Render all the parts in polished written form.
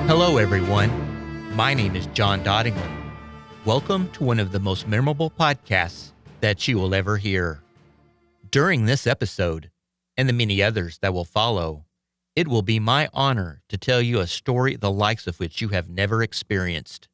Hello, everyone. My name is Jon Dottingly. Welcome to one of the most memorable podcasts that you will ever hear. During this episode, and the many others that will follow, it will be my honor to tell you a story the likes of which you have never experienced.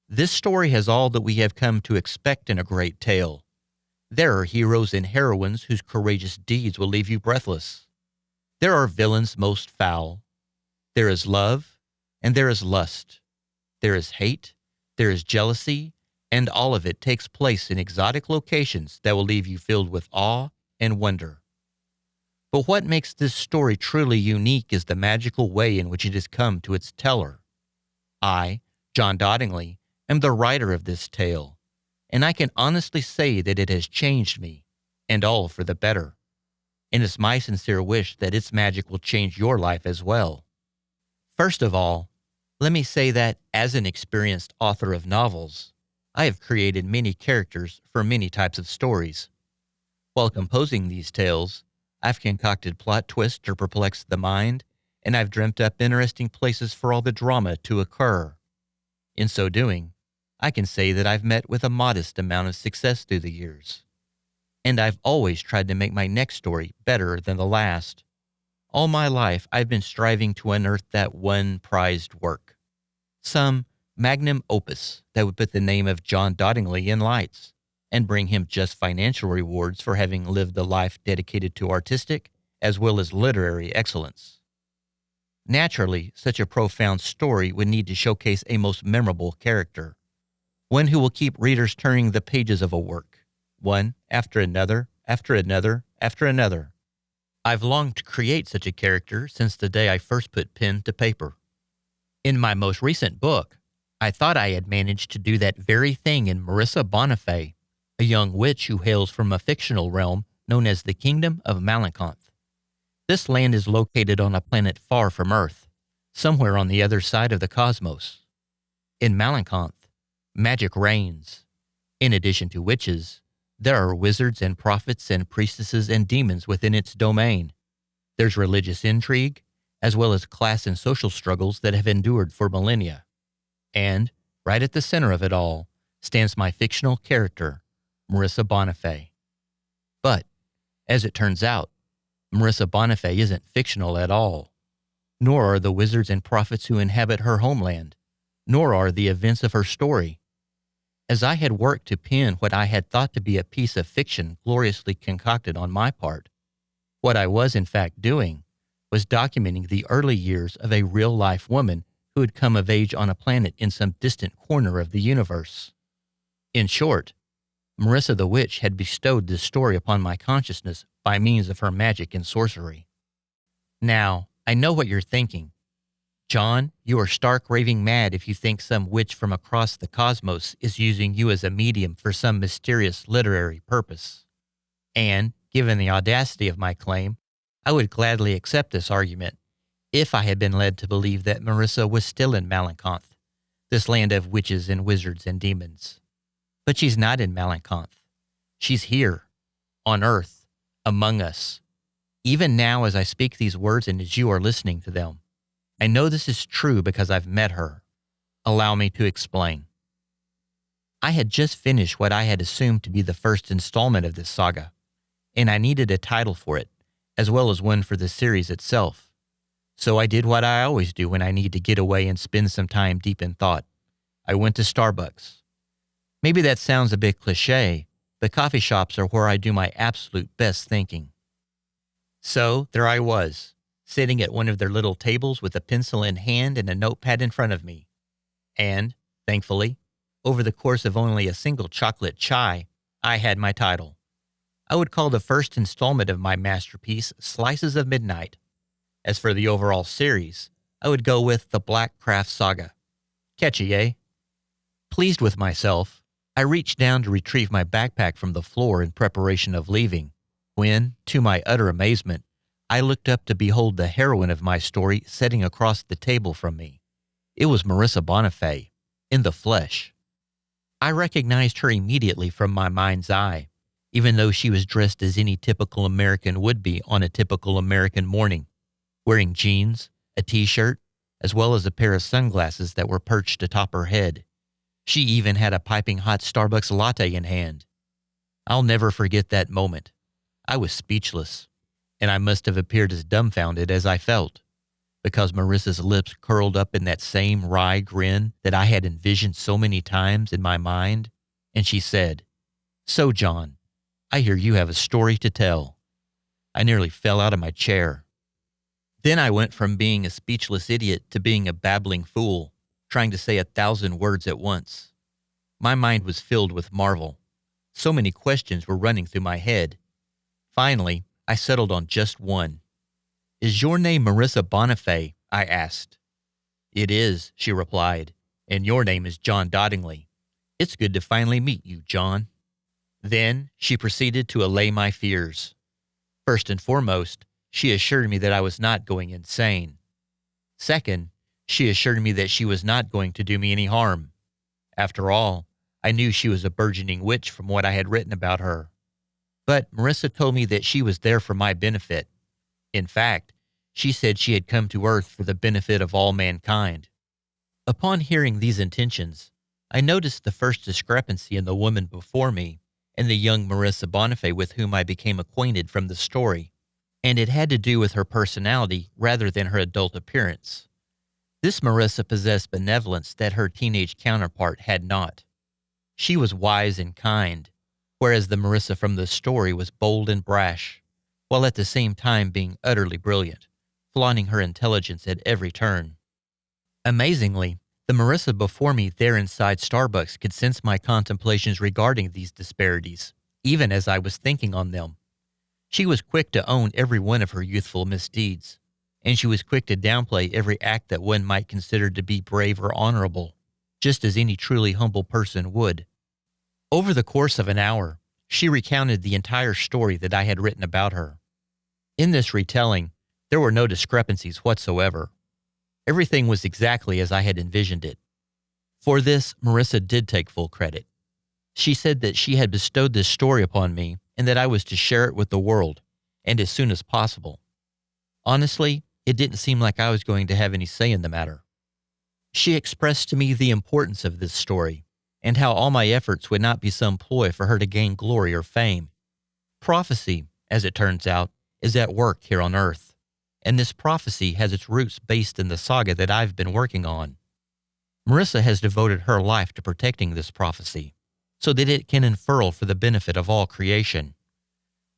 This story has all that we have come to expect in a great tale. There are heroes and heroines whose courageous deeds will leave you breathless. There are villains most foul. There is love, and there is lust. There is hate, there is jealousy, and all of it takes place in exotic locations that will leave you filled with awe and wonder. But what makes this story truly unique is the magical way in which it has come to its teller. I, Jon Dottingly, am the writer of this tale, and I can honestly say that it has changed me, and all for the better. And it's my sincere wish that its magic will change your life as well. First of all, let me say that as an experienced author of novels, I have created many characters for many types of stories. While composing these tales, I've concocted plot twists to perplex the mind, and I've dreamt up interesting places for all the drama to occur. In so doing, I can say that I've met with a modest amount of success through the years. And I've always tried to make my next story better than the last. All my life, I've been striving to unearth that one prized work. Some magnum opus that would put the name of Jon Dottingly in lights and bring him just financial rewards for having lived a life dedicated to artistic as well as literary excellence. Naturally, such a profound story would need to showcase a most memorable character, one who will keep readers turning the pages of a work, one after another, after another, after another. I've longed to create such a character since the day I first put pen to paper. In my most recent book, I thought I had managed to do that very thing in Marissa Bonifay, a young witch who hails from a fictional realm known as the Kingdom of Malaconth. This land is located on a planet far from Earth, somewhere on the other side of the cosmos. In Malaconth, magic reigns. In addition to witches, there are wizards and prophets and priestesses and demons within its domain. There's religious intrigue, as well as class and social struggles that have endured for millennia. And, right at the center of it all, stands my fictional character, Marissa Bonifay. But, as it turns out, Marissa Bonifay isn't fictional at all. Nor are the wizards and prophets who inhabit her homeland. Nor are the events of her story. As I had worked to pen what I had thought to be a piece of fiction gloriously concocted on my part, what I was in fact doing was documenting the early years of a real-life woman who had come of age on a planet in some distant corner of the universe. In short, Marissa the Witch had bestowed this story upon my consciousness by means of her magic and sorcery. Now, I know what you're thinking. Jon, you are stark raving mad if you think some witch from across the cosmos is using you as a medium for some mysterious literary purpose. And, given the audacity of my claim, I would gladly accept this argument if I had been led to believe that Marissa was still in Malaconth, this land of witches and wizards and demons. But she's not in Malaconth. She's here, on Earth, among us. Even now as I speak these words and as you are listening to them, I know this is true because I've met her. Allow me to explain. I had just finished what I had assumed to be the first installment of this saga, and I needed a title for it, as well as one for the series itself. So I did what I always do when I need to get away and spend some time deep in thought. I went to Starbucks. Maybe that sounds a bit cliché, but coffee shops are where I do my absolute best thinking. So there I was, sitting at one of their little tables with a pencil in hand and a notepad in front of me. And, thankfully, over the course of only a single chocolate chai, I had my title. I would call the first installment of my masterpiece Slices of Midnight. As for the overall series, I would go with the Black Craft Saga. Catchy, eh? Pleased with myself, I reached down to retrieve my backpack from the floor in preparation of leaving, when, to my utter amazement, I looked up to behold the heroine of my story sitting across the table from me. It was Marissa Bonifay, in the flesh. I recognized her immediately from my mind's eye, even though she was dressed as any typical American would be on a typical American morning, wearing jeans, a t-shirt, as well as a pair of sunglasses that were perched atop her head. She even had a piping hot Starbucks latte in hand. I'll never forget that moment. I was speechless, and I must have appeared as dumbfounded as I felt, because Marissa's lips curled up in that same wry grin that I had envisioned so many times in my mind, and she said, "So, Jon, I hear you have a story to tell." I nearly fell out of my chair. Then I went from being a speechless idiot to being a babbling fool, trying to say 1,000 words at once. My mind was filled with marvel. So many questions were running through my head. Finally, I settled on just one. "Is your name Marissa Bonifay?" I asked. "It is," she replied, "and your name is Jon Dottingly. It's good to finally meet you, Jon." Then she proceeded to allay my fears. First and foremost, she assured me that I was not going insane. Second, she assured me that she was not going to do me any harm. After all, I knew she was a burgeoning witch from what I had written about her. But Marissa told me that she was there for my benefit. In fact, she said she had come to Earth for the benefit of all mankind. Upon hearing these intentions, I noticed the first discrepancy in the woman before me and the young Marissa Bonifay with whom I became acquainted from the story, and it had to do with her personality rather than her adult appearance. This Marissa possessed benevolence that her teenage counterpart had not. She was wise and kind, whereas the Marissa from the story was bold and brash, while at the same time being utterly brilliant, flaunting her intelligence at every turn. Amazingly, the Marissa before me there inside Starbucks could sense my contemplations regarding these disparities, even as I was thinking on them. She was quick to own every one of her youthful misdeeds, and she was quick to downplay every act that one might consider to be brave or honorable, just as any truly humble person would. Over the course of an hour, she recounted the entire story that I had written about her. In this retelling, there were no discrepancies whatsoever. Everything was exactly as I had envisioned it. For this, Marissa did take full credit. She said that she had bestowed this story upon me and that I was to share it with the world, and as soon as possible. Honestly, it didn't seem like I was going to have any say in the matter. She expressed to me the importance of this story, and how all my efforts would not be some ploy for her to gain glory or fame. Prophecy, as it turns out, is at work here on Earth, and this prophecy has its roots based in the saga that I've been working on. Marissa has devoted her life to protecting this prophecy, so that it can unfurl for the benefit of all creation.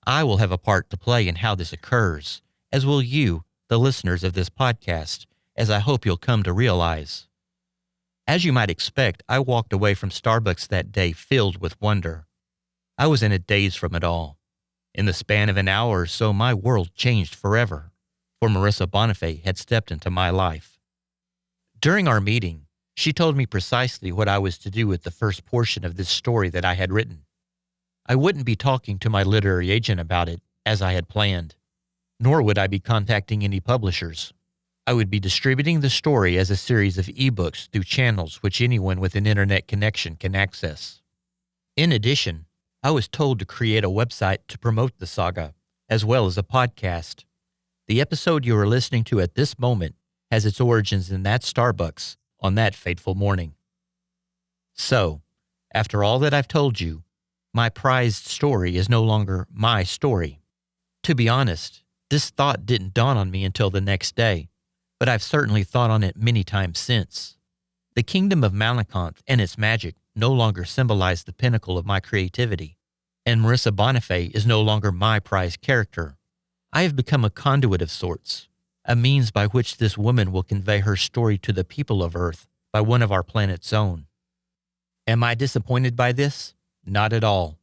I will have a part to play in how this occurs, as will you, the listeners of this podcast, as I hope you'll come to realize. As you might expect, I walked away from Starbucks that day filled with wonder. I was in a daze from it all. In the span of an hour or so, my world changed forever, for Marissa Bonifay had stepped into my life. During our meeting, she told me precisely what I was to do with the first portion of this story that I had written. I wouldn't be talking to my literary agent about it, as I had planned, nor would I be contacting any publishers. I would be distributing the story as a series of ebooks through channels which anyone with an internet connection can access. In addition, I was told to create a website to promote the saga, as well as a podcast. The episode you are listening to at this moment has its origins in that Starbucks on that fateful morning. So, after all that I've told you, my prized story is no longer my story. To be honest, this thought didn't dawn on me until the next day, but I've certainly thought on it many times since. The kingdom of Malaconth and its magic no longer symbolize the pinnacle of my creativity, and Marissa Bonifay is no longer my prized character. I have become a conduit of sorts, a means by which this woman will convey her story to the people of Earth by one of our planet's own. Am I disappointed by this? Not at all.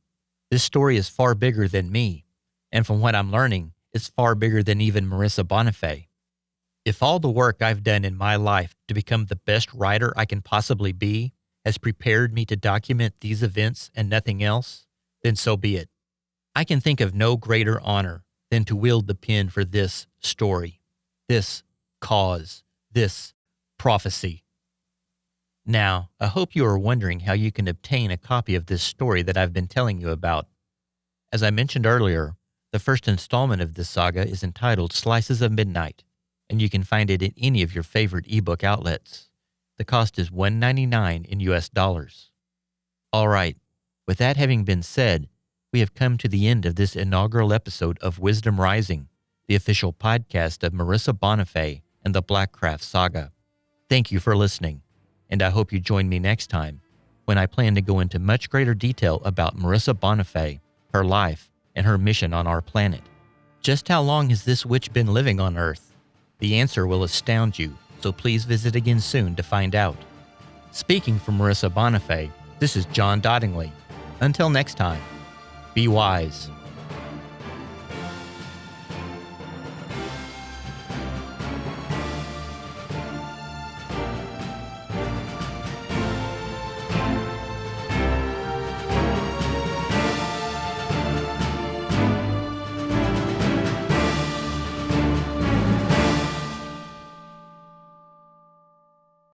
This story is far bigger than me, and from what I'm learning, it's far bigger than even Marissa Bonifay. If all the work I've done in my life to become the best writer I can possibly be has prepared me to document these events and nothing else, then so be it. I can think of no greater honor than to wield the pen for this story, this cause, this prophecy. Now, I hope you are wondering how you can obtain a copy of this story that I've been telling you about. As I mentioned earlier, the first installment of this saga is entitled Slices of Midnight, and you can find it at any of your favorite ebook outlets. The cost is $1.99 in US dollars. All right, with that having been said, we have come to the end of this inaugural episode of Wisdom Rising, the official podcast of Marissa Bonifay and the Black Craft Saga. Thank you for listening, and I hope you join me next time when I plan to go into much greater detail about Marissa Bonifay, her life, and her mission on our planet. Just how long has this witch been living on Earth? The answer will astound you, so please visit again soon to find out. Speaking for Marissa Bonifay, this is Jon Dottingly. Until next time, be wise.